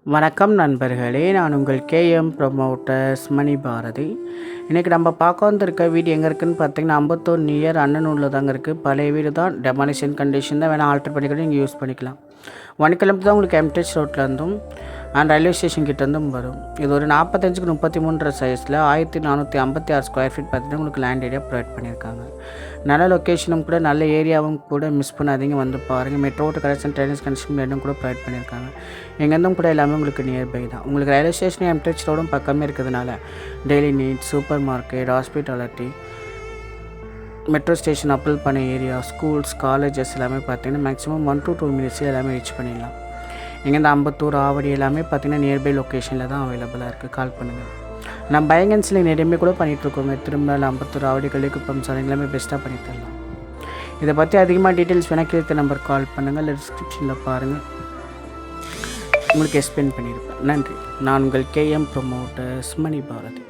வணக்கம் நண்பர்களே, நான் உங்கள் K.M Promotors மணி பாரதி. இன்றைக்கி நம்ம பார்க்க வந்திருக்க வீடு எங்கே இருக்குதுன்னு பார்த்தீங்கன்னா, அம்பத்தூர் நியர் அன்னனூரில் தாங்க இருக்குது. பழைய வீடு தான், டெமாலிஷன் கண்டிஷன் தான், வேணால் ஆல்ட்ரு பண்ணிக்கிட்டு நீங்கள் யூஸ் பண்ணிக்கலாம். 1 கிலோமீட்டர் தான் உங்களுக்கு எம்டெச் ரோட்டில் இருந்தும் அண்ட் ரயில்வே ஸ்டேஷன் கிட்டேருந்தும் வரும். இது ஒரு 45x33 சைஸில் 1456 ஸ்கொயர் ஃபீட் பார்த்தீங்கன்னா உங்களுக்கு லேண்ட் ஏரியா ப்ரொவைட் பண்ணியிருக்காங்க. நல்ல லொக்கேஷனும் கூட, நல்ல ஏரியாவும் கூட, மிஸ் பண்ணாதீங்க, வந்து பாருங்கள். மெட்ரோட் கனெக்ஷன், ட்ரெயின்ஸ் கனெக்ஷன் ரெண்டும் கூட ப்ரொவைட் பண்ணியிருக்காங்க. எங்கேருந்தும் கூட எல்லாமே உங்களுக்கு நியர்பை தான். உங்களுக்கு ரயில்வே ஸ்டேஷன் எம்டெச் ரோடும் பக்கமே இருக்கிறதுனால daily needs, super market, hospitality, metro station அப்ரோல் பண்ண ஏரியா, ஸ்கூல்ஸ், காலேஜஸ் எல்லாமே பார்த்தீங்கன்னா மேக்ஸிமம் 1 to 2 மினிட்ஸில் எல்லாமே ரீச் பண்ணிடலாம். இங்கேருந்து அம்பத்தூர், ஆவடி எல்லாமே பார்த்தீங்கன்னா நியர்பை லொக்கேஷனில் தான் அவைலபிளாக இருக்குது. கால் பண்ணுங்கள். நம்ம பையங்கன்ஸில் நிறையமே கூட பண்ணிகிட்ருக்கோங்க. திரும்ப அம்பத்தூர், ஆவடி, கள்ளிக்குப்பம் சார் எல்லாமே பெஸ்ட்டாக பண்ணி தரலாம். இதை பற்றி அதிகமாக டீட்டெயில்ஸ் வேணால் கீழே நம்பர் கால் பண்ணுங்கள், இல்லை டிஸ்கிரிப்ஷனில் பாருங்கள், உங்களுக்கு எக்ஸ்பிளைன் பண்ணியிருப்பேன். நன்றி. நான் உங்கள் K.M Promotors மணி பாரதி.